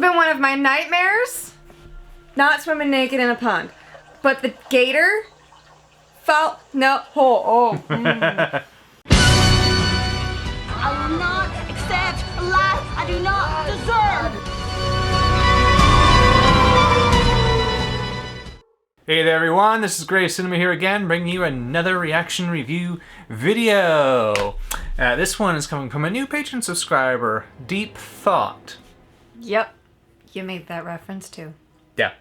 been one of my nightmares. Not swimming naked in a pond. But the gator I will not accept a life I do not deserve. Hey there everyone, this is Gray Cinema here again, bringing you another reaction review video. This one is coming from a new patron subscriber, Deep Thought. Yep, you made that reference too. Yeah.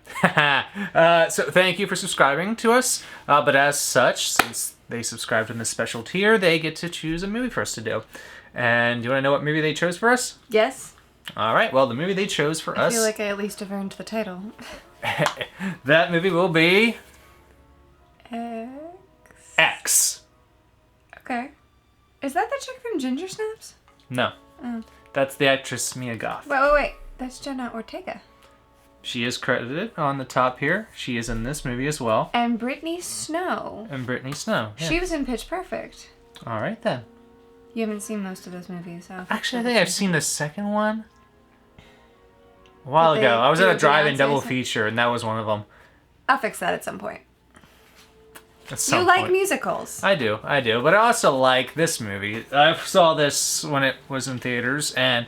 So thank you for subscribing to us, but as such, since they subscribed in this special tier, they get to choose a movie for us to do. And do you want to know what movie they chose for us? Yes. Alright, well the movie they chose for us... I feel like I at least have earned the title. That movie will be... X. Okay. Is that the chick from Ginger Snaps? No. Oh. That's the actress Mia Goth. Wait. That's Jenna Ortega. She is credited on the top here. She is in this movie as well. And Brittany Snow. Yeah. She was in Pitch Perfect. Alright then. You haven't seen most of those movies, so... Actually, I think I've seen the second one a while ago. I was at a drive-in double feature, and that was one of them. I'll fix that at some point. You like musicals. I do. But I also like this movie. I saw this when it was in theaters, and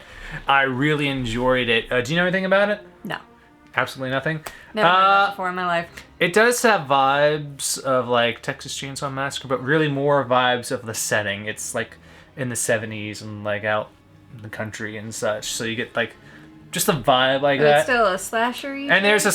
I really enjoyed it. Do you know anything about it? No. Absolutely nothing? Never heard that before in my life. It does have vibes of like Texas Chainsaw Massacre, but really more vibes of the setting. It's like in the 70s and like out in the country and such. So you get like just a vibe like that. It's still a slasher. And it is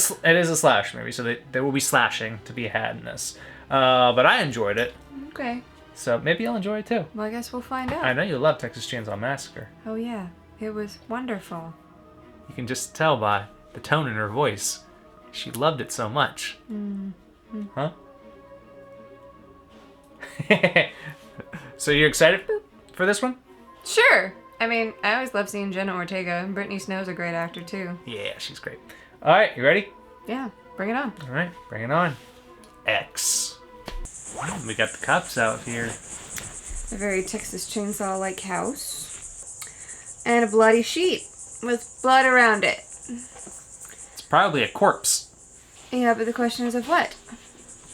a slash movie, so there will be slashing to be had in this. But I enjoyed it. Okay. So maybe you'll enjoy it too. Well, I guess we'll find out. I know you love Texas Chainsaw Massacre. Oh yeah, it was wonderful. You can just tell by the tone in her voice. She loved it so much. Huh? So you're excited for this one? Sure. I mean, I always love seeing Jenna Ortega, and Brittany Snow's a great actor too. Yeah, she's great. All right, you ready? Yeah, bring it on. All right, bring it on. X. We got the cups out here. A very Texas Chainsaw-like house. And a bloody sheet with blood around it. It's probably a corpse. Yeah, but the question is of what?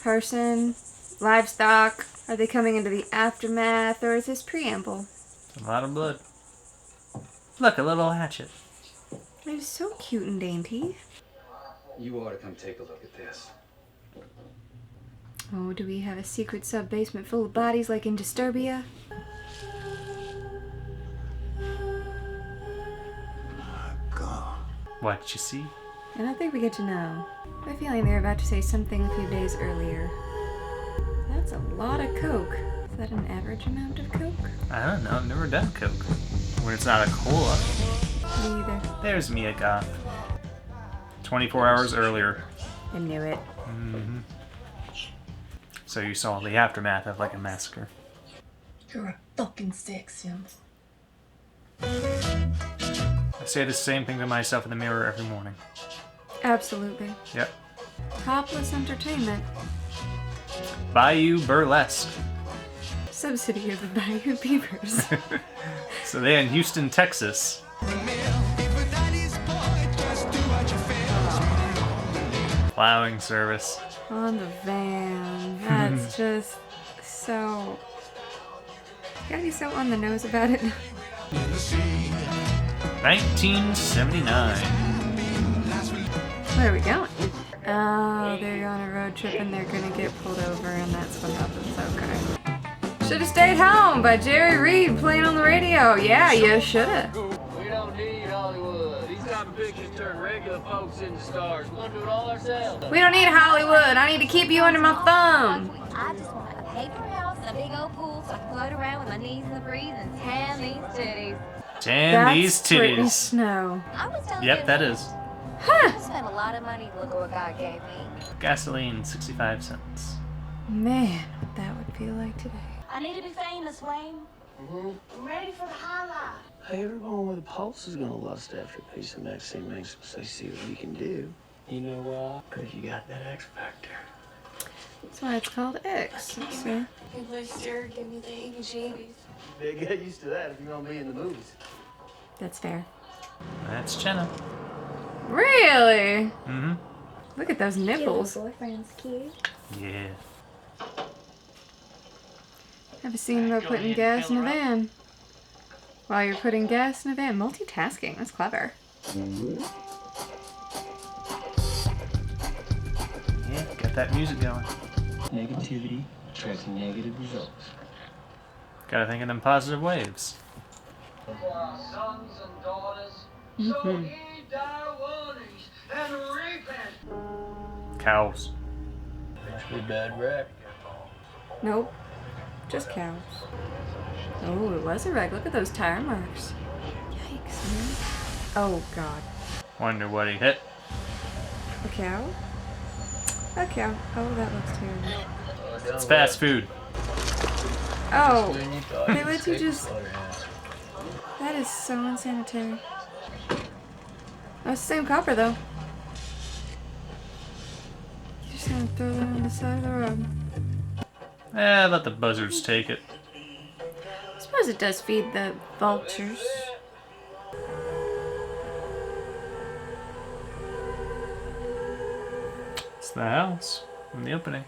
Person? Livestock? Are they coming into the aftermath, or is this preamble? A lot of blood. Look, a little hatchet. It is so cute and dainty. You ought to come take a look at this. Oh, do we have a secret sub-basement full of bodies like in Disturbia? My God. What did you see? I don't think we get to know. I have a feeling they're about to say something a few days earlier. That's a lot of coke. Is that an average amount of coke? I don't know. I've never done coke. When it's not a cola. Me either. There's Mia Goth. 24 hours earlier. I knew it. Mm-hmm. So you saw the aftermath of like a massacre. You're a fucking sex symbol. I say the same thing to myself in the mirror every morning. Absolutely. Yep. Topless entertainment. Bayou Burlesque. Subsidy of the Bayou Beavers. So they're in Houston, Texas. Plowing service. On the van. That's just so... You gotta be so on the nose about it. 1979. Where are we going? Oh, they're on a road trip and they're gonna get pulled over, and that's what happens. Okay. Should've stayed home by Jerry Reed playing on the radio. Yeah, you shoulda. We don't need Hollywood. These type of pictures turn regular folks into stars. We're gonna do it all ourselves. We don't need Hollywood. I need to keep you under my thumb. I just want a paper house and a big old pool so I can float around with my knees in the breeze and tan these titties. Tan these That's Brittany titties. Snow. I was telling Yep, you, that is. I spent a lot of money to look at what God gave me. Gasoline, 65 cents. Man, what that would feel like today. I need to be famous, Wayne. I'm ready for the highlight. Hey, everyone with a pulse is gonna lust after a piece of Maxine makes us say, see what we can do. You know why? Because you got that X factor. That's why it's called X. See? English sure give me the heebie-jeebies. They get used to that if you're gonna be in the movies. That's fair. That's Jenna. Really? Mm-hmm. Look at those nipples. boyfriend's cute. Yeah. Have a scene about putting gas in a van. While you're putting gas in a van. Multitasking. That's clever. Yeah, got that music going. Negativity attracts negative results. Gotta think of them positive waves. For our sons and daughters, so heed thy warnings and repent. Cows. Actually, bad rap. Nope. Just cows. Oh, it was a wreck. Look at those tire marks. Yikes, man. Oh, God. Wonder what he hit. A cow? A cow. Oh, that looks terrible. It's fast food. Oh, they let you just... That is so unsanitary. That's the same copper, though. You're just gonna throw them on the side of the road. Let the buzzards take it. I suppose it does feed the vultures. It's the house in the opening.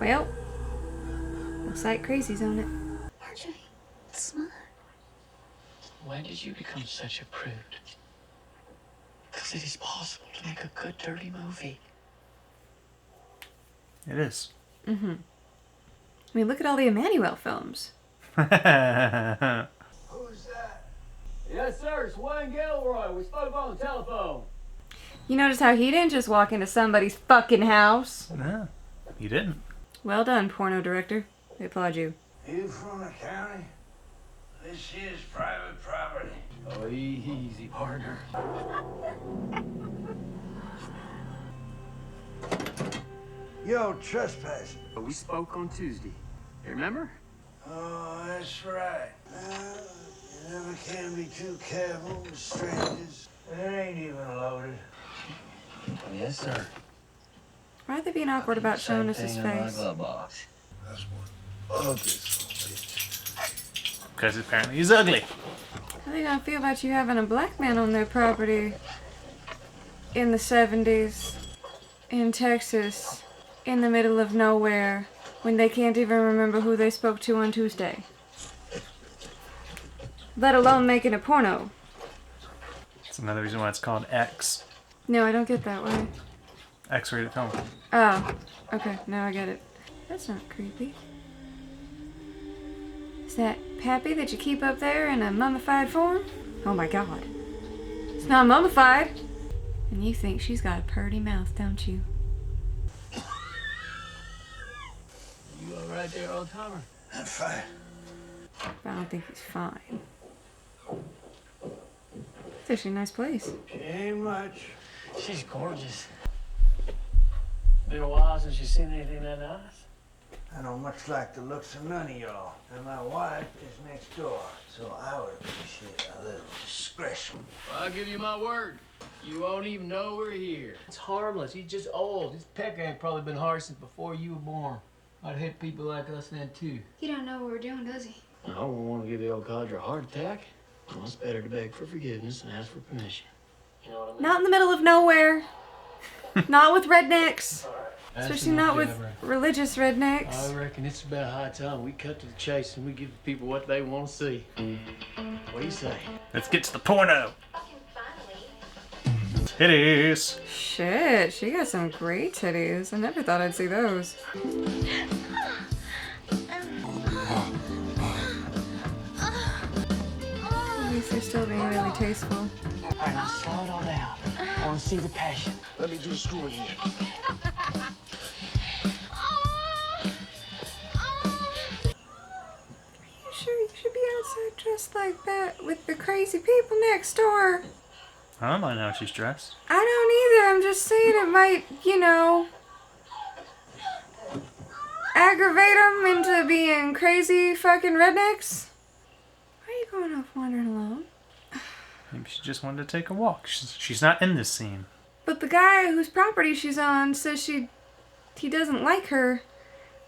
Well, looks like crazy's on it. RJ, smart. When did you become such a prude? Because it is possible to make a good dirty movie. It is. Mm-hmm. I mean, look at all the Emmanuel films. Who's that? Yes, sir. It's Wayne Gilroy. We spoke on the telephone. You notice how he didn't just walk into somebody's fucking house? No, you didn't. Well done, porno director. I applaud you. You from the county? This is private property. Oh, easy, partner. Yo, trespassing. We spoke on Tuesday. You remember? Oh, that's right. You never can be too careful with strangers. It ain't even loaded. Yes, sir. Why are they being awkward about showing us his Same thing in my face? glove box. That's one ugly son of a bitch. Because apparently he's ugly. How are they gonna feel about you having a black man on their property in the 70s, in Texas, in the middle of nowhere, when they can't even remember who they spoke to on Tuesday? Let alone making a porno. That's another reason why it's called X. No, I don't get that way. X-rated film. Oh, okay, now I get it. That's not creepy. Is that Pappy that you keep up there in a mummified form? Oh my god. It's not mummified! And you think she's got a purty mouth, don't you? You all right there, old timer? I'm fine. But I don't think he's fine. It's actually a nice place. She ain't much. She's gorgeous. Been a while since you've seen anything that nice. I don't much like the looks of none of y'all. And my wife is next door, so I would appreciate a little discretion. I'll give you my word. You won't even know we're here. It's harmless. He's just old. His pecker ain't probably been hard since before you were born. I'd hit people like us then, too. He don't know what we're doing, does he? I don't want to give the old codger a heart attack. Well, it's better to beg for forgiveness and ask for permission. You know what I mean? Not in the middle of nowhere. Not with rednecks. Especially not with religious rednecks. I reckon it's about high time we cut to the chase and we give the people what they want to see. What do you say? Let's get to the porno. Titties. Shit, she got some great titties. I never thought I'd see those. At least they're still being really tasteful. All right, now slow it all down. I want to see the passion. Let me do the screwing here. You sure you should be outside dressed like that with the crazy people next door? I don't mind how she's dressed. I don't either. I'm just saying it might, you know, aggravate them into being crazy fucking rednecks. Why are you going off wandering alone? Maybe she just wanted to take a walk. She's not in this scene. But the guy whose property she's on says he doesn't like her.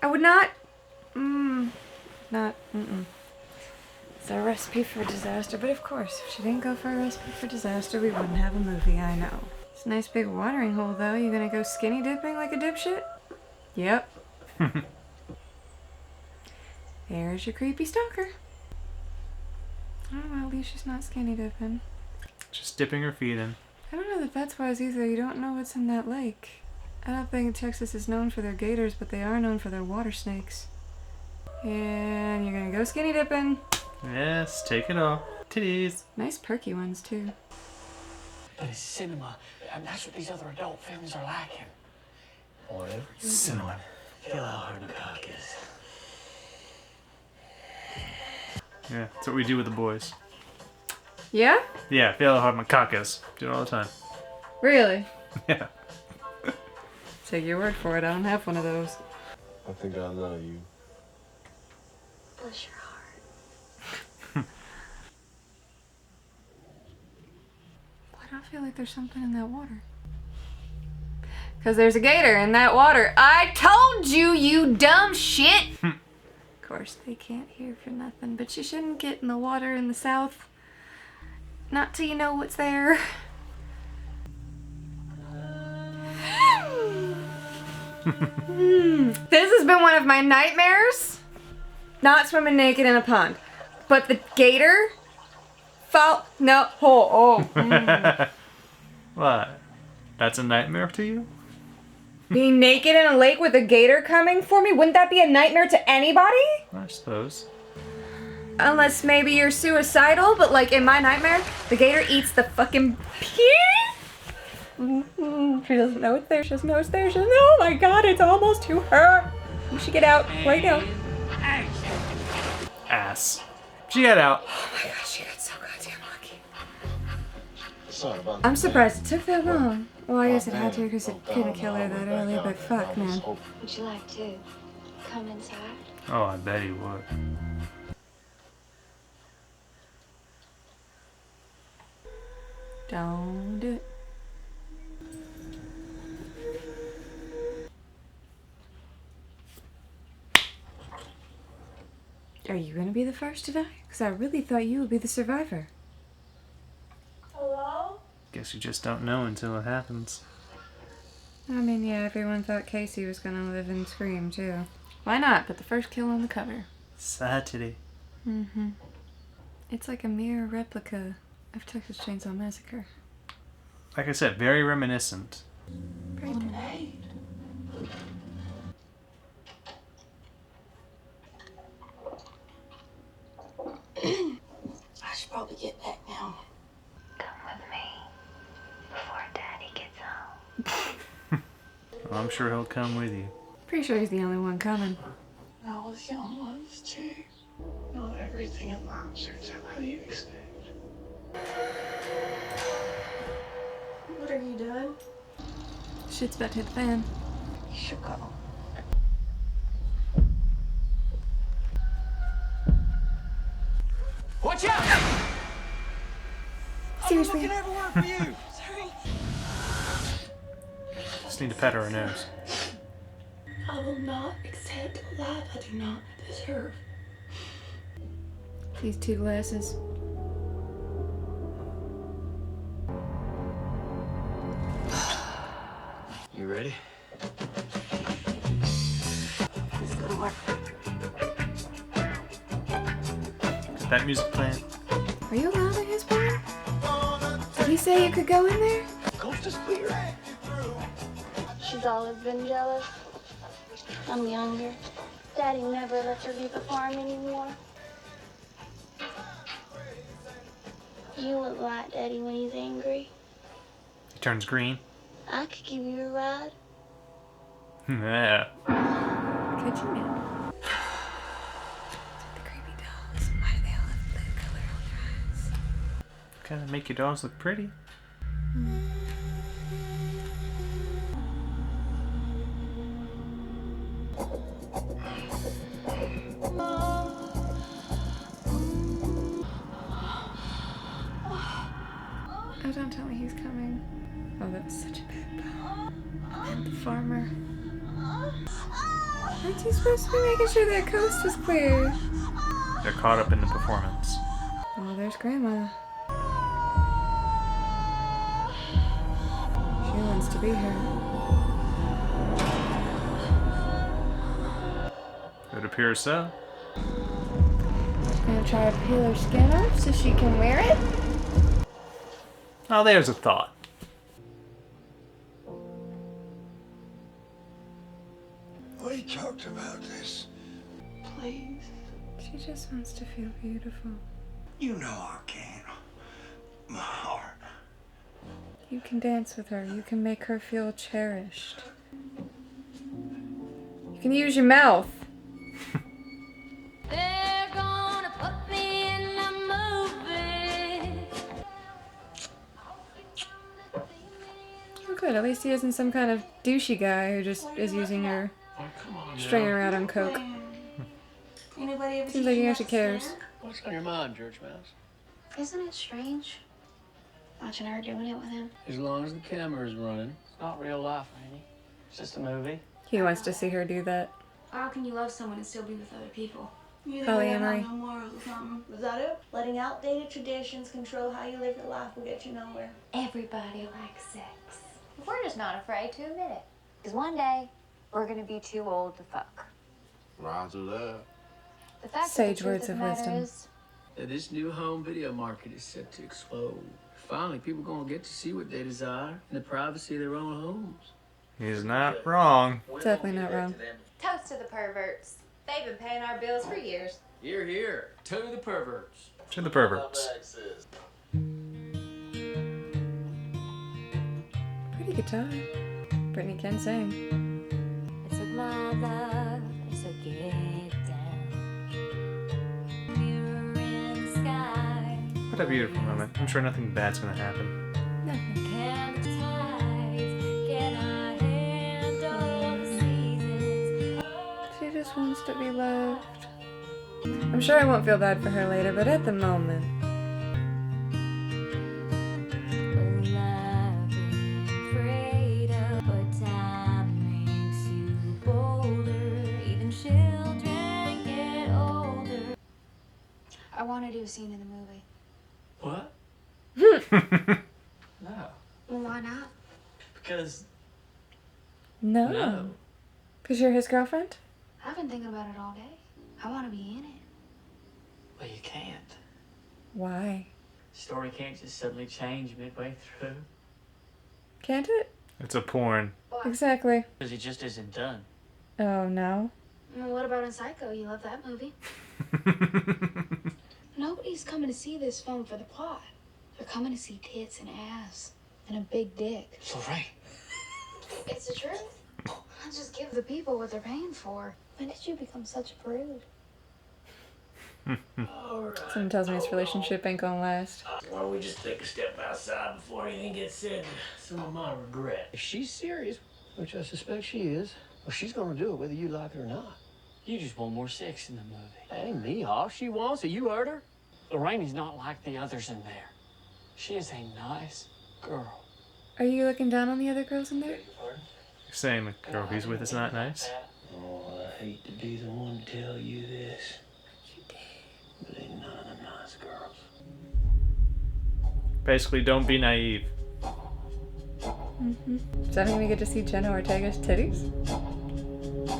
I would not, It's a recipe for disaster, but of course, if she didn't go for a recipe for disaster, we wouldn't have a movie, I know. It's a nice big watering hole, though. You gonna go skinny dipping like a dipshit? Yep. There's your creepy stalker. Oh, well, at least she's not skinny dipping. Just dipping her feet in. I don't know that that's wise either. You don't know what's in that lake. I don't think Texas is known for their gators, but they are known for their water snakes. And you're gonna go skinny dipping. Yes, take it off. Titties. Nice perky ones, too. But it's cinema, and that's what these other adult films are lacking. Whatever. Cinema. Feel how hard the cock is. Yeah, that's what we do with the boys. Yeah? Yeah, feel how hard my cock is. Do it all the time. Really? Yeah. Take your word for it. I don't have one of those. I think I know you. Bless your heart. Why do I feel like there's something in that water? Because there's a gator in that water. I told you, you dumb shit! Of course, they can't hear for nothing, but you shouldn't get in the water in the south. Not till you know what's there. This has been one of my nightmares. Not swimming naked in a pond. But the gator... No. What? That's a nightmare to you? Being naked in a lake with a gator coming for me? Wouldn't that be a nightmare to anybody? I suppose. Unless maybe you're suicidal, but like in my nightmare, the gator eats the fucking pee. She doesn't know it's there. She doesn't know it's there. She doesn't know. Oh my god, it's almost to her. We should get out right now. Ass. She got out. Oh my god, she got so goddamn lucky. Sorry about I'm surprised it took that long. Well, I guess it had to because it couldn't kill her that early, but fuck, man. Would you like to come inside? Oh, I bet he would. Don't do it. Are you gonna be the first to die? Because I really thought you would be the survivor. Hello? Guess you just don't know until it happens. I mean, yeah, everyone thought Casey was gonna live and scream, too. Why not? But the first kill on the cover. Saturday. Mm-hmm. It's like a mirror replica of Texas Chainsaw Massacre. Like I said, very reminiscent. Right. I should probably get back now. Come with me before Daddy gets home. Well, I'm sure he'll come with you. Pretty sure he's the only one coming. I was young once too. Not everything in life turns out how you expect. What are you doing? Shit's about to hit the fan. You should go. Watch out! Seriously. everywhere for you. Sorry. Just need to pet her nose. I will not accept a life I do not deserve. These two glasses. You ready? It's gonna work. Got that music playing? Are you allowed in his barn? Did he say you could go in there? Coast is clear. She's always been jealous. I'm younger. Daddy never lets her leave the farm anymore. You look like Daddy when he's angry. He turns green. I could give you a ride. Yeah. Could you now? The creepy dolls. Why do they all have blue color on their eyes? Kind of make your dogs look pretty. Oh, don't tell me he's coming. Oh, that was such a bad blow. And the farmer. Aren't you supposed to be making sure that coast is clear? They're caught up in the performance. Oh, there's Grandma. She wants to be here. It appears so. Gonna try to peel her skin off so she can wear it. Oh, there's a thought. We talked about this. Please. She just wants to feel beautiful. You know I can't. My heart. You can dance with her. You can make her feel cherished. You can use your mouth. They're gonna put me in a movie. Oh, good. At least he isn't some kind of douchey guy who just is using her, Oh, come on stringing now. her out on coke. Anybody ever Seems like he actually cares. What's on your mind, George Mouse? Isn't it strange watching her doing it with him? As long as the camera's running. It's not real life, Randy. It's just a movie. He wants to see her do that. How can you love someone and still be with other people? You Polyamory. no morals or something. Is that it? Letting outdated traditions control how you live your life will get you nowhere. Everybody likes sex. We're just not afraid to admit it. Because one day, we're gonna be too old to fuck. Roger that. The fact Sage of the truth words of of the matter wisdom. is, That this new home video market is set to explode. Finally, people gonna get to see what they desire in the privacy of their own homes. He's not wrong. Definitely not wrong. toast to the perverts. They've been paying our bills for years. Here, here. To the perverts. To the perverts. Pretty guitar. Brittany can sing. It's like my love, it's a get down. Mirror in the sky. What a beautiful moment. I'm sure nothing bad's gonna happen. Nothing. Can the tides, can I handle the seasons? She just wants to be loved. I'm sure I won't feel bad for her later, but at the moment. Oh, I've been afraid of, but time makes you bolder. Even children get older. I want to do a scene in the movie. What? No. Well, why not? Because No. no. Because you're his girlfriend? I've been thinking about it all day. I want to be in it. Well, you can't. Why? Story can't just suddenly change midway through. Can't it? It's a porn. Exactly. Because it just isn't done. Oh, no. Well, what about in Psycho? You love that movie. Nobody's coming to see this film for the plot. They're coming to see tits and ass and a big dick. So right. It's the truth. I just give the people what they're paying for. When did you become such a prude? Someone tells me this relationship ain't gonna last. Why don't we just take a step outside before anything gets said? Some of my regret. If she's serious, which I suspect she is, well, she's gonna do it whether you like it or not. You just want more sex in the movie. That ain't me, all she wants. You heard her. Lorraine's not like the others in there. She is a nice girl. Are you looking down on the other girls in there? You're saying the girl he's with is not nice? Oh, I hate to be the one to tell you this. But ain't none of them nice girls. Basically, don't be naive. Does that mean we get to see Jenna Ortega's titties?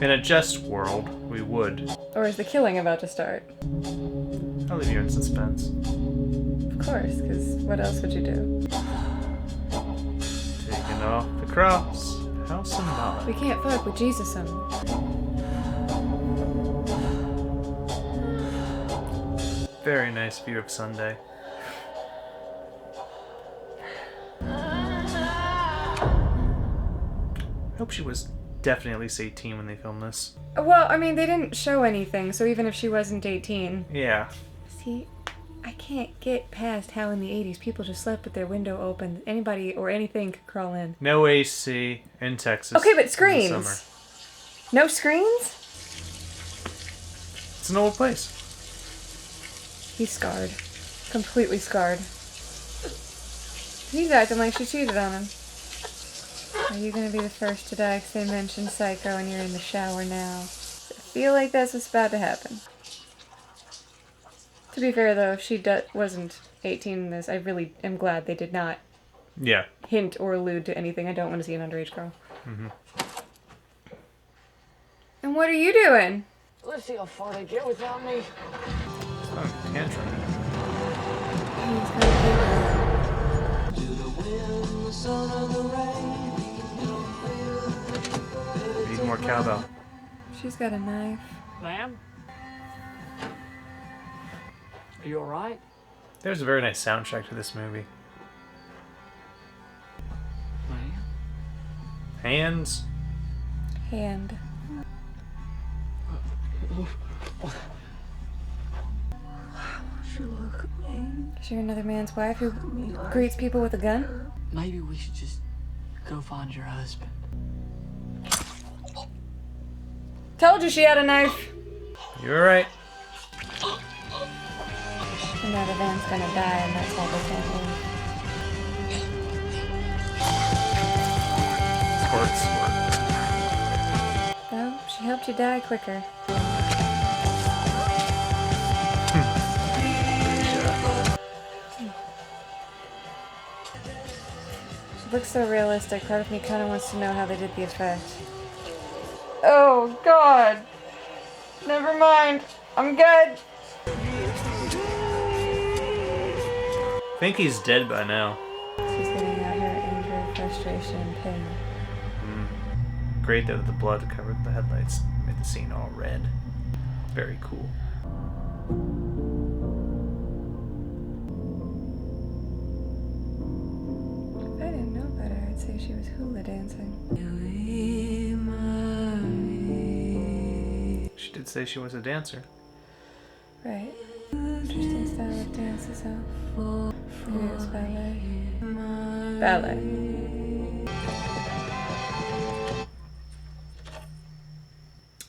In a just world, we would. Or is the killing about to start? I'll leave you in suspense. Of course, because what else would you do? Taking off the cross. How symbolic. We can't fuck with Jesus on them. Very nice view of Sunday. I hope she was definitely at least 18 when they filmed this. Well, I mean, they didn't show anything, so even if she wasn't 18. Yeah. See, I can't get past how in the 80s people just slept with their window open. Anybody or anything could crawl in. No AC in Texas. Okay, but in the screens. summer. No screens? It's an old place. He's scarred. Completely scarred. He's acting like she cheated on him. Are you gonna be the first to die because they mentioned Psycho and you're in the shower now? I feel like that's what's about to happen. To be fair, though, if she wasn't 18 in this, I really am glad they did not Yeah. hint or allude to anything. I don't want to see an underage girl. Mm-hmm. And what are you doing? Let's see how far they get without me. It's not a tantrum. We need more cowbell. She's got a knife. Ma'am? Are you alright? There's a very nice soundtrack to this movie. Ma'am? Hands. Hand. Is she another man's wife who greets people with a gun? Maybe we should just go find your husband. Told you she had a knife. You're right. And now the van's gonna die, and that's why they can't leave. Squirt. No, she helped you die quicker. She looks so realistic. Part of me kind of wants to know how they did the effect. Oh, God. Never mind. I'm good. I think he's dead by now. She's getting out her anger, frustration, and pain. Great though that the blood covered the headlights, made the scene all red. Very cool. If I didn't know better, I'd say she was hula dancing. She did say she was a dancer. Right. Interesting style of dance is all. Maybe it was ballet. Ballet.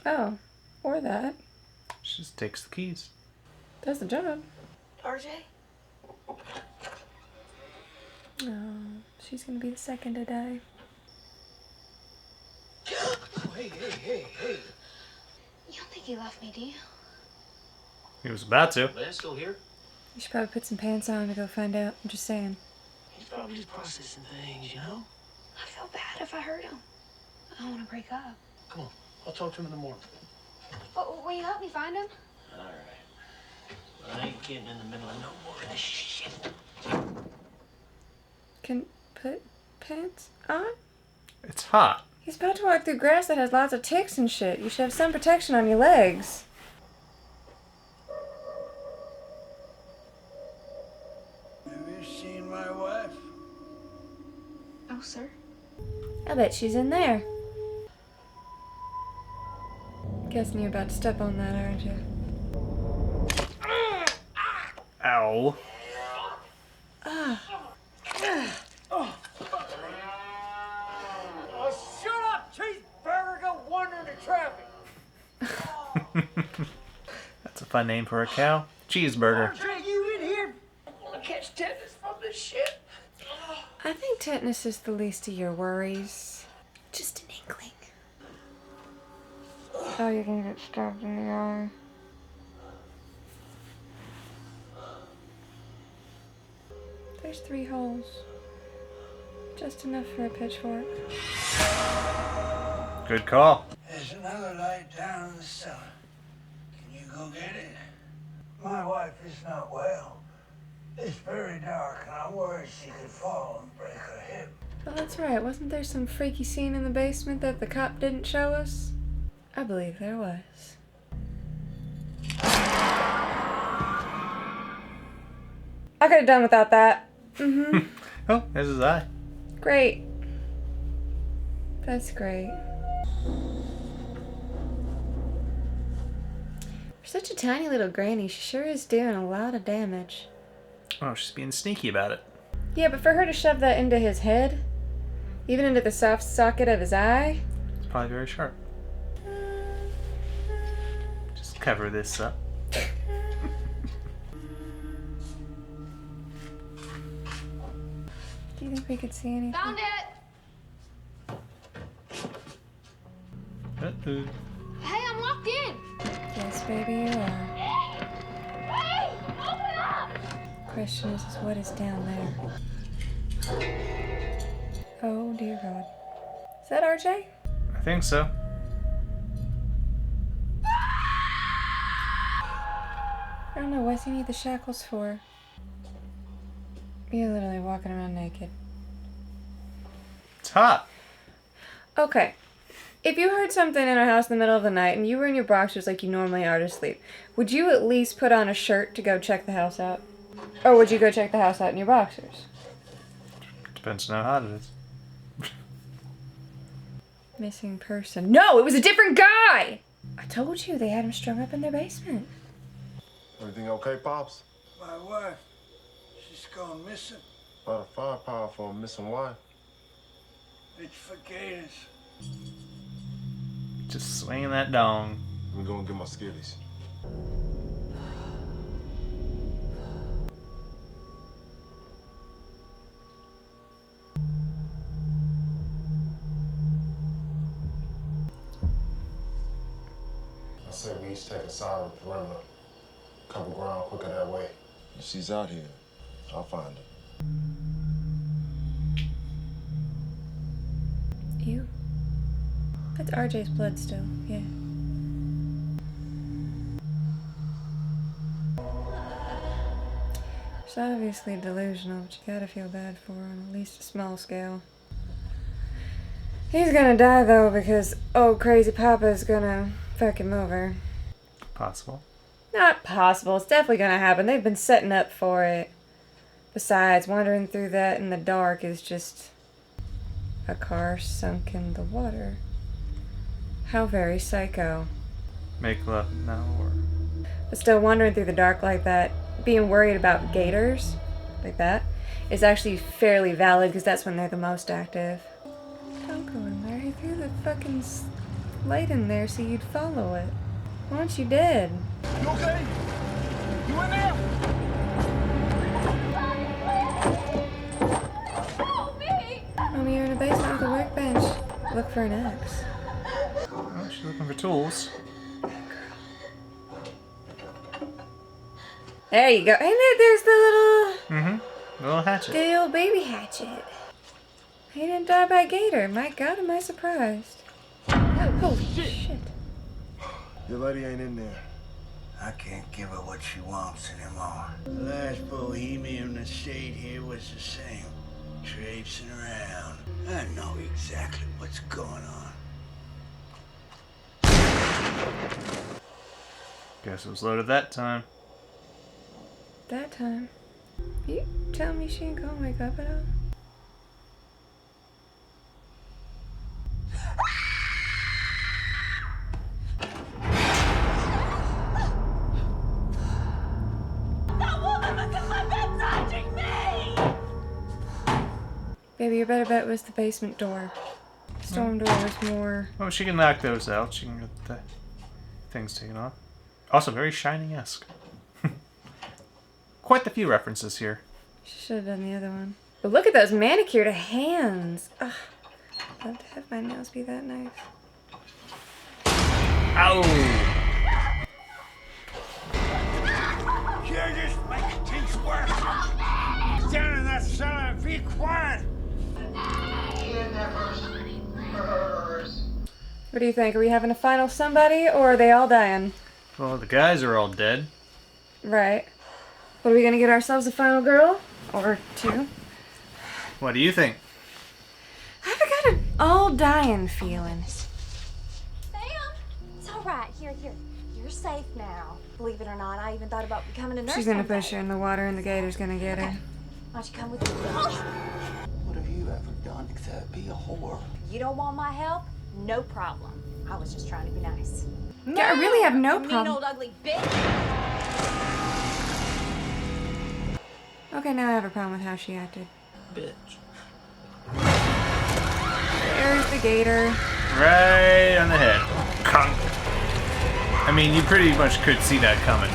Oh, or that. She just takes the keys. Does the job. RJ? Oh, she's gonna be the second to die. Hey. You don't think he left me, do you? He was about to. Ben's still here? You should probably put some pants on to go find out. I'm just saying. He's probably just processing things, you know? I feel bad if I hurt him. I don't want to break up. Come on, I'll talk to him in the morning. But will you help me find him? All right. I ain't getting in the middle of no more of this shit. Can put pants on? It's hot. He's about to walk through grass that has lots of ticks and shit. You should have some protection on your legs. Have you seen my wife? Oh, sir. I bet she's in there. Guessing you're about to step on that, aren't you? Ow. Shut up, cheeseburger! Go wandering in traffic. That's a fun name for a cow. Cheeseburger. RJ, you in here? I want to catch tetanus from this shit. I think tetanus is the least of your worries. Just an inkling. Oh, you're gonna get stabbed in the eye. There's 3 holes. Just enough for a pitchfork. Good call. There's another light down in the cellar. Can you go get it? My wife is not well. It's very dark, and I'm worried she could fall and break her hip. Oh, that's right. Wasn't there some freaky scene in the basement that the cop didn't show us? I believe there was. I could have done without that. Mm-hmm. Oh, there's his eye. Great. That's great. For such a tiny little granny, she sure is doing a lot of damage. Oh, she's being sneaky about it. Yeah, but for her to shove that into his head, even into the soft socket of his eye. It's probably very sharp. Just cover this up. Do you think we could see anything? Found it! Uh-oh. Hey, I'm locked in! Yes, baby, you are. Hey! Question is what is down there? Oh dear God. Is that RJ? I think so. I don't know, what's he need the shackles for? You're literally walking around naked. It's hot. Okay. If you heard something in our house in the middle of the night and you were in your boxers like you normally are to sleep, would you at least put on a shirt to go check the house out? Or would you go check the house out in your boxers? Depends on how hot it is. Missing person. No, it was a different guy! I told you, they had him strung up in their basement. Everything okay, Pops? My wife, she's gone missing. A lot of firepower for a missing wife. It's for gators. Just swinging that dong. Let me go and get my skillies. I said we each take a side of the perimeter. Cover ground quicker that way. If she's out here, I'll find her. Ew. That's RJ's blood still, yeah. She's obviously delusional, but you gotta feel bad for her on at least a small scale. He's gonna die though because old crazy Papa's gonna fuck him over. Possible. Not possible, it's definitely gonna happen. They've been setting up for it. Besides, wandering through that in the dark is just a car sunk in the water. How very psycho. Make love now or... But still, wandering through the dark like that, being worried about gators, like that, is actually fairly valid because that's when they're the most active. Don't go in there. He threw the fucking light in there so you'd follow it. Once you did. You okay? You in there? Mommy, you're in a basement with a workbench. Look for an axe. Oh, she's looking for tools. There you go. And there's the little... Little hatchet. The old baby hatchet. He didn't die by a gator. My God, am I surprised. Oh, holy shit. Your lady ain't in there. I can't give her what she wants anymore. The last bohemian that stayed here was the same. Traipsing around. I know exactly what's going on. Guess it was loaded that time. That time. You tell me she ain't gonna wake up at all? Baby, your better bet was the basement door. Storm door was more... Oh, she can knock those out. She can get the things taken off. Also, very Shining-esque. Quite the few references here. She should have done the other one. But look at those manicured hands. Ugh. I'd love to have my nails be that nice. Ow! You're just making things worse. Down in that cellar and be quiet. What do you think? Are we having a final somebody, or are they all dying? Well, the guys are all dead. Right. What, are we gonna get ourselves a final girl? Or two? What do you think? I've got an all dying feeling. Sam, it's all right. Here. You're safe now. Believe it or not, I even thought about becoming a nurse. She's gonna one day. push her in the water and the gator's gonna get her. Why don't you come with me? What have you ever done except be a whore? You don't want my help? No problem. I was just trying to be nice. Yeah, I really have no Mean problem. old ugly bitch. Okay, now I have a problem with how she acted. Bitch. There's the gator. Right on the head. Conk. I mean, you pretty much could see that coming.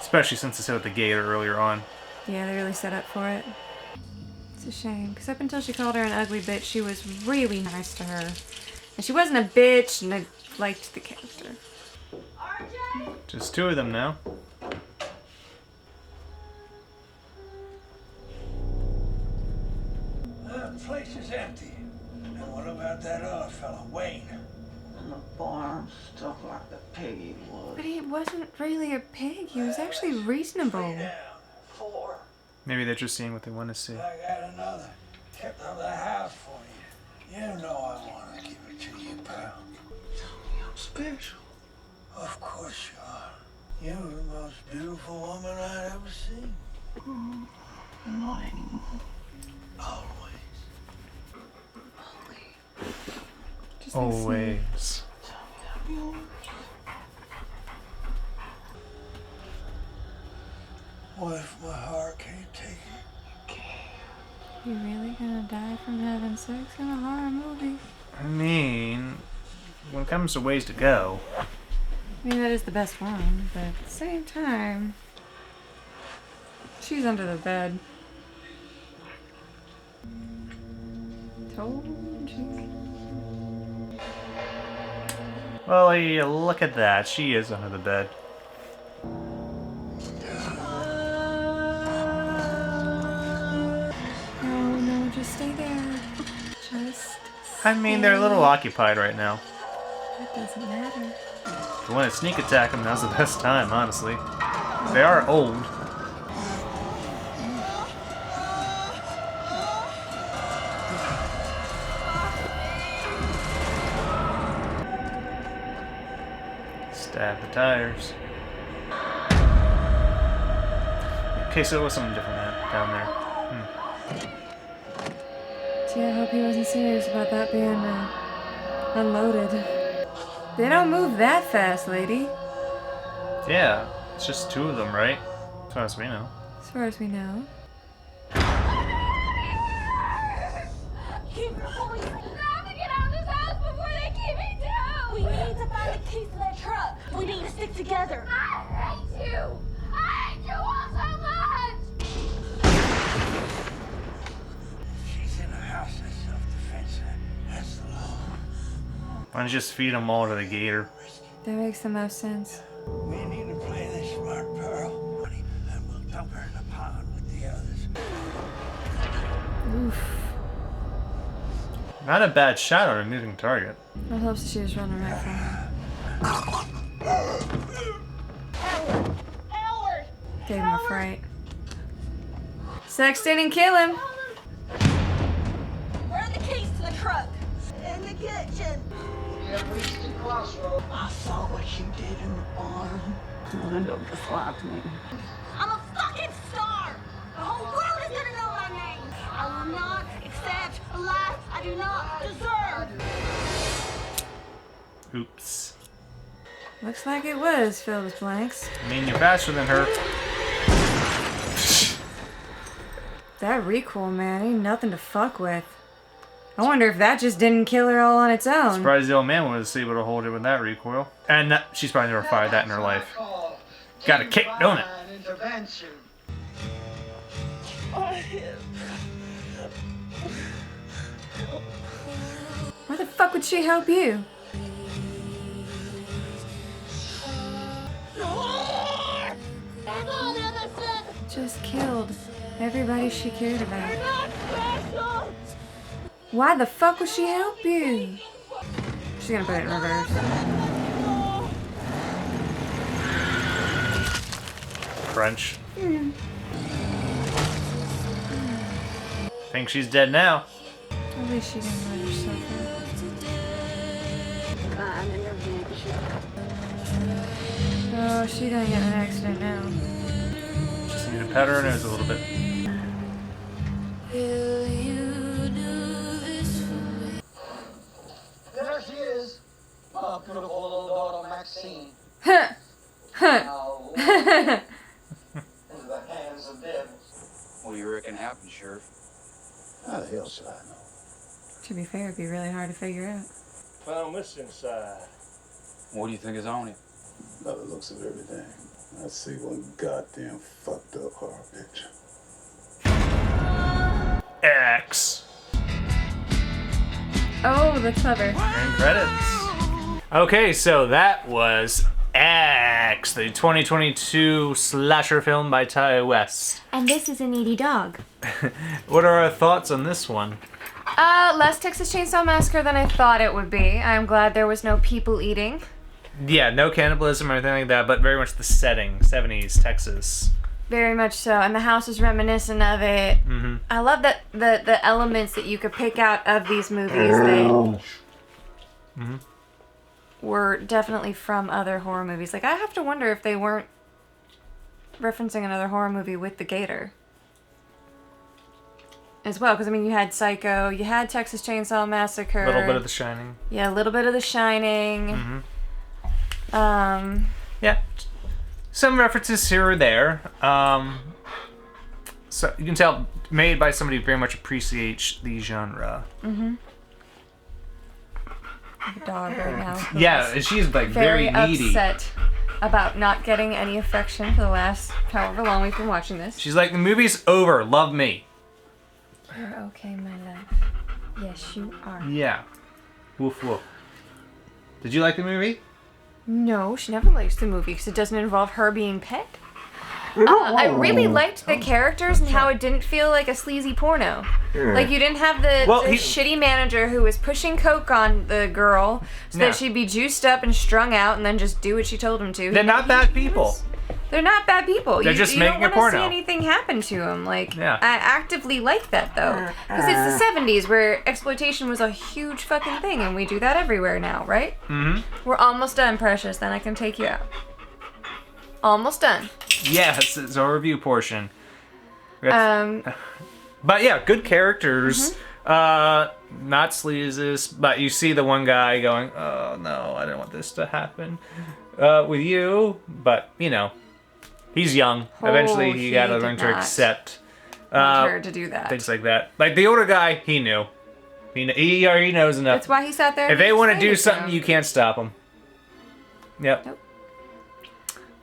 Especially since I said with the gator earlier on. Yeah, they really set up for it. It's a shame, because up until she called her an ugly bitch, she was really nice to her. And she wasn't a bitch, and I liked the character. Just two of them now. The place is empty. And what about that other fella, Wayne? In the barn, stuff like the pig he was. But he wasn't really a pig. He was actually reasonable. 4. Maybe they're just seeing what they want to see. I got another. Kept out of the house for you. You know I want to give it to you, pal. Tell me I'm special. Of course you are. You're the most beautiful woman I've ever seen. Not anymore. Always. Just like Snape. Always. Tell me I'm yours. What if my heart can't take it? You really gonna die from having sex in a horror movie? I mean, when it comes to ways to go, I mean, that is the best one, but at the same time, she's under the bed. Told you. well, yeah, look at that. She is under the bed. No, just stay there. Just I mean, they're a little occupied right now. That doesn't matter. If you want to sneak attack them, now's the best time, honestly. They are old. Stab the tires. Okay, so it was something different down there. Gee, I hope he wasn't serious about that being unloaded. They don't move that fast, lady. Yeah, it's just 2 of them, right? As far as we know. As far as we know. Keep your police. I have to get out of this house before they keep me down. We need to find the keys to that truck. We need to stick together. I hate you. I hate you all so much. She's in a house that's self-defense. That's the law. Why don't you just feed them all to the gator? That makes the most sense. We need to play this smart, Pearl. Honey, and we'll dump her in the pond with the others. Oof. Not a bad shot on a moving target. I hope she was running right from him. Howard. Gave him a fright. Sexton and kill him. Where are the keys to the truck? In the kitchen. I saw what you did in the barn. You end up just like me. I'm a fucking star. The whole world is gonna know my name. I will not accept a life I do not deserve. Oops. Looks like it was filled with blanks. I mean, you're faster than her. That recoil, man, ain't nothing to fuck with. I wonder if that just didn't kill her all on its own. Surprised the old man was able to hold it with that recoil. And she's probably never fired that in her life. Got a kick, don't it? Why the fuck would she help you? Just killed everybody she cared about. Why the fuck would she help you? She's gonna put it in reverse. Crunch. Think she's dead now. At least she didn't let herself I'm in your out. Oh, she gonna get in an accident now. Just need to pat her nose a little bit. There she is. My beautiful little daughter, Maxine. Huh. Now, into the hands of devils. What do you reckon happened, Sheriff? How the hell should I know? To be fair, it'd be really hard to figure out. Found this inside. What do you think is on it? By the looks of everything, I see one goddamn fucked up horror picture. X. Oh, that's clever. And credits. Okay, so that was X, the 2022 slasher film by Ty West. And this is a needy dog. What are our thoughts on this one? Less Texas Chainsaw Massacre than I thought it would be. I'm glad there was no people eating. Yeah, no cannibalism or anything like that, but very much the setting, 70s Texas. Very much so, and the house is reminiscent of it. Mm-hmm. I love that the elements that you could pick out of these movies that were definitely from other horror movies. Like, I have to wonder if they weren't referencing another horror movie with the gator as well, because I mean, you had Psycho, you had Texas Chainsaw Massacre, A little bit of The Shining. Yeah, a little bit of The Shining. Yeah, some references here or there. So you can tell, made by somebody who very much appreciates the genre. The dog right now. who Yeah, is and she's like very needy. upset about not getting any affection for the last however long we've been watching this. She's like, the movie's over. Love me. You're okay, my love. Yes, you are. Yeah. Woof woof. Did you like the movie? No, she never likes the movie because it doesn't involve her being pet. I really liked the characters and how it didn't feel like a sleazy porno. Like, you didn't have the shitty manager who was pushing coke on the girl so that she'd be juiced up and strung out and then just do what she told him to. They're not bad people. They're not bad people. They're just making a porno. You don't want to see anything happen to them. Like, Yeah. I actively like that, though. Because it's the 70s where exploitation was a huge fucking thing, and we do that everywhere now, right? Mm-hmm. We're almost done, Precious. Then I can take you out. Almost done. Yes, it's our review portion. But yeah, good characters. Not sleazes, but you see the one guy going, oh no, I don't want this to happen with you. But, you know, he's young. Eventually he gotta learn to accept her to do that. things like that. Like the older guy, he knew. He already knows enough. That's why he sat there. If they want to do something, you can't stop them. Yep. Nope.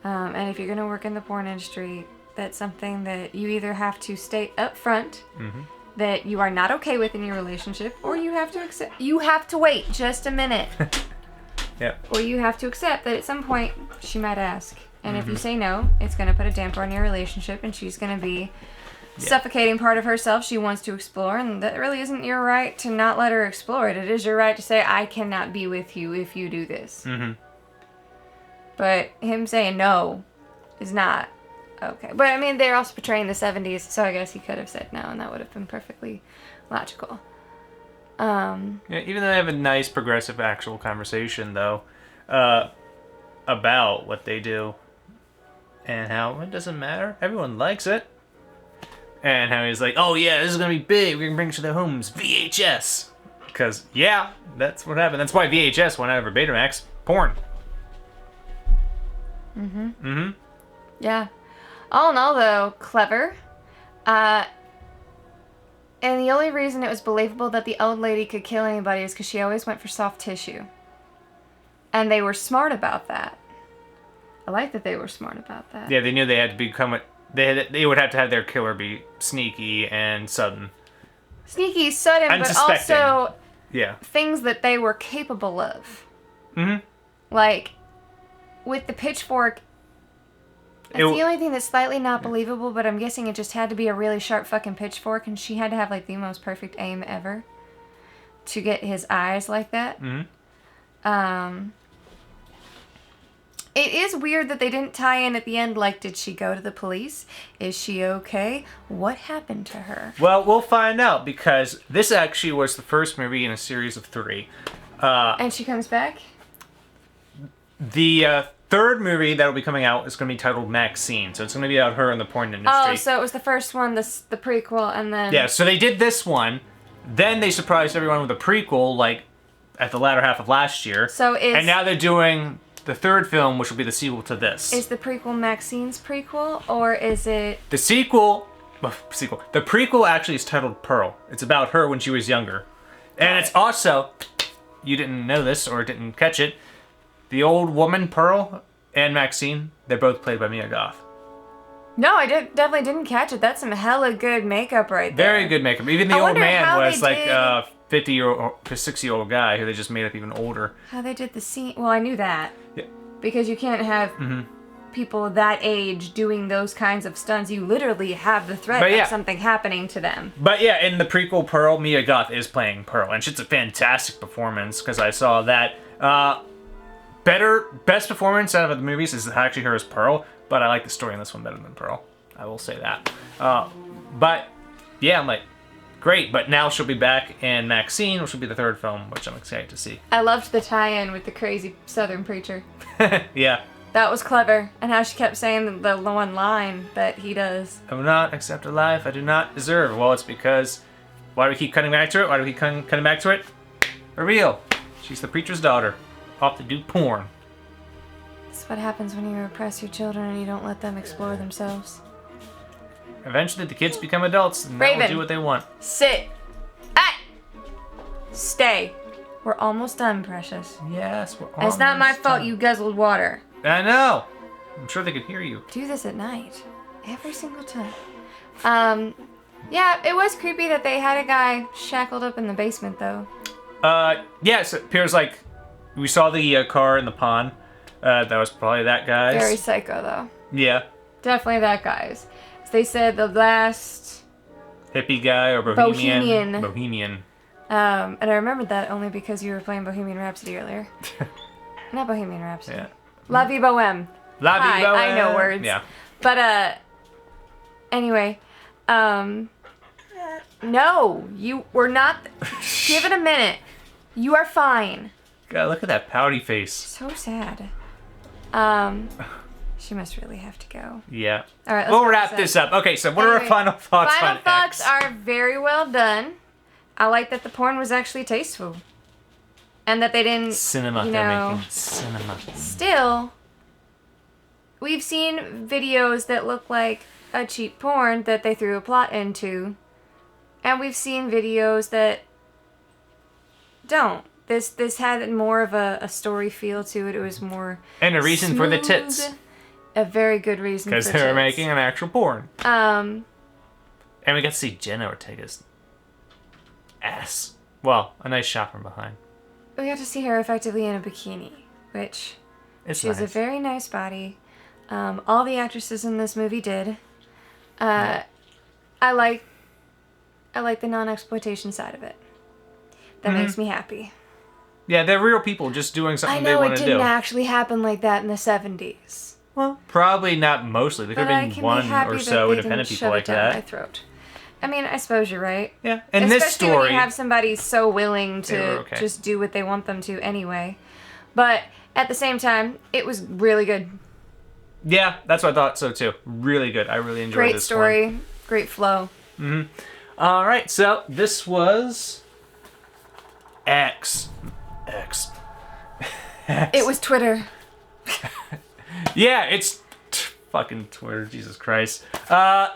And if you're gonna work in the porn industry, that's something that you either have to state up front that you are not okay with in your relationship, or you have to accept. You have to wait just a minute. Yep. Or you have to accept that at some point she might ask, and if you say no, it's gonna put a damper on your relationship, and she's gonna be suffocating part of herself she wants to explore, and that really isn't your right to not let her explore it. It is your right to say, I cannot be with you if you do this. But him saying no is not okay. But I mean, they're also portraying the 70s, so I guess he could have said no, and that would have been perfectly logical. Yeah, even though they have a nice progressive actual conversation, though, about what they do and how it doesn't matter. Everyone likes it. And how he's like, oh yeah, this is going to be big. We're going to bring it to their homes. VHS. Because, yeah, that's what happened. That's why VHS went out of Betamax. Porn. Yeah. All in all, though, clever. And the only reason it was believable that the old lady could kill anybody is because she always went for soft tissue. And they were smart about that. I like that they were smart about that. Yeah, they knew they had to become... They would have to have their killer be sneaky and sudden. Sneaky, sudden, but also things that they were capable of. Like, with the pitchfork, that's the only thing that's slightly not believable, but I'm guessing it just had to be a really sharp fucking pitchfork, and she had to have, like, the most perfect aim ever to get his eyes like that. It is weird that they didn't tie in at the end, like, did she go to the police? Is she okay? What happened to her? Well, we'll find out, because this actually was the first movie in a series of 3. And she comes back? The third movie that will be coming out is going to be titled Maxine, so it's going to be about her in the porn industry. Oh, so it was the first one, the prequel, and then... Yeah, so they did this one, then they surprised everyone with a prequel, like, at the latter half of last year. And now they're doing... the third film, which will be the sequel to this. Is the prequel Maxine's prequel, or is it... The the prequel actually is titled Pearl. It's about her when she was younger. And it's also, you didn't know this or didn't catch it, the old woman, Pearl, and Maxine, they're both played by Mia Goth. No, I definitely didn't catch it. That's some hella good makeup right there. Very good makeup. Even the old man was like a 60-year-old guy who they just made up even older. How they did the scene... Well, I knew that. Yeah. Because you can't have people that age doing those kinds of stunts, you literally have the threat of something happening to them. But yeah, in the prequel, Pearl, Mia Goth is playing Pearl, and she's a fantastic performance because I saw that. Best performance out of the movies is actually her as Pearl, but I like the story in this one better than Pearl. I will say that. But yeah, I'm like, great. But now she'll be back in Maxine, which will be the third film, which I'm excited to see. I loved the tie-in with the crazy Southern preacher. Yeah. That was clever, and how she kept saying the one line that he does. I will not accept a life I do not deserve. Well, it's because, why do we keep cutting back to it? Why do we keep cutting back to it? Reveal. She's the preacher's daughter. Off to do porn. That's what happens when you repress your children and you don't let them explore themselves. Eventually, the kids become adults and they will do what they want. Sit. Stay. We're almost done, precious. Yes, we're almost and it's not my fault done. you guzzled water. I know. I'm sure they could hear you. Do this at night. Every single time. Yeah, it was creepy that they had a guy shackled up in the basement, though. Yeah, so it appears like we saw the car in the pond. That was probably that guy's. Very psycho, though. Yeah. Definitely that guy's. They said the last... hippie guy or Bohemian. Bohemian. And I remembered that only because you were playing Bohemian Rhapsody earlier. Not Bohemian Rhapsody. Yeah. La Vie Boheme. La Vie Boheme. I know words. Yeah. But, anyway, no, you were not... Give it a minute. You are fine. God, look at that pouty face. So sad. She must really have to go. Yeah. All right, we'll wrap this up. Okay, so what are our final thoughts Final on thoughts X? are very well done. I like that the porn was actually tasteful. And that they didn't, Cinema, they're making cinema. Still, we've seen videos that look like a cheap porn that they threw a plot into. And we've seen videos that don't. This had more of a story feel to it. It was more and a reason for the tits. A very good reason for the tits. Because they were making an actual porn. And we got to see Jenna Ortega's ass. Well, a nice shot from behind. We got to see her effectively in a bikini, which she has a very nice body. All the actresses in this movie did. I like the non-exploitation side of it. That makes me happy. Yeah, they're real people just doing something they want to do. I know it didn't actually happen like that in the 70s. Well, probably not mostly. There could have been one or so independent people like that. My throat. I mean, I suppose you're right. Yeah, and this story, when you have somebody so willing to just do what they want them to anyway. But at the same time, it was really good. Yeah, that's what I thought so too. Really good. I really enjoyed this one. Great story, great flow. All right, so this was X. It was Twitter. Yeah, it's fucking Twitter. Jesus Christ. Highly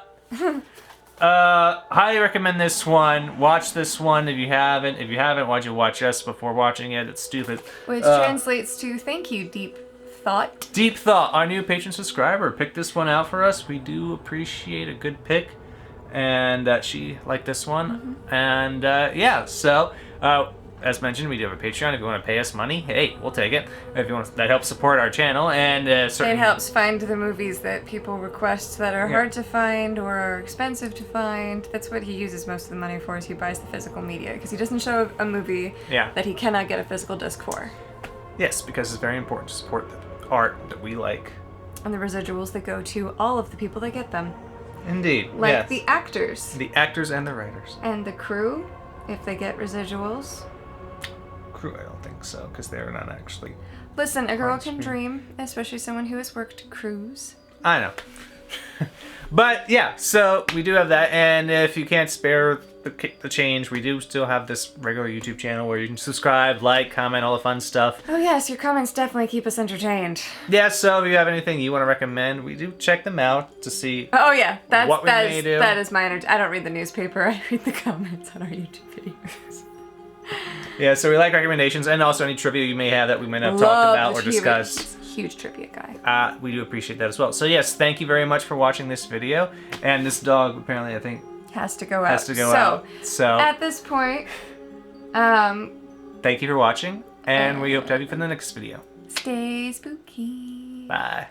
recommend this one. Watch this one if you haven't. If you haven't, why'd you watch us before watching it? It's stupid. Which translates to thank you, Deep Thought. Deep Thought, our new patron subscriber, picked this one out for us. We do appreciate a good pick, and she liked this one. And yeah, so as mentioned, we do have a Patreon. If you want to pay us money, hey, we'll take it. If you want, that helps support our channel, and it helps find the movies that people request that are hard to find or are expensive to find. That's what he uses most of the money for. Is he buys the physical media because he doesn't show a movie that he cannot get a physical disc for. Yes, because it's very important to support the art that we like. And the residuals that go to all of the people that get them. Indeed. Like the actors. The actors and the writers. And the crew, if they get residuals. Crew, I don't think so, because they're not actually. Listen, a girl can dream, especially someone who has worked crews. I know. But yeah, so we do have that, and if you can't spare the change, we do still have this regular YouTube channel where you can subscribe, like, comment, all the fun stuff. Oh yes, your comments definitely keep us entertained. Yeah, so if you have anything you want to recommend, we do check them out to see. Oh yeah, what we may do. That is my energy. I don't read the newspaper. I read the comments on our YouTube videos. Yeah, so we like recommendations and also any trivia you may have that we may not have talked about or discussed. Huge trivia guy. We do appreciate that as well. So yes, thank you very much for watching this video. And this dog apparently, I think, has to go out. So at this point, thank you for watching, and we hope to have you for the next video. Stay spooky. Bye.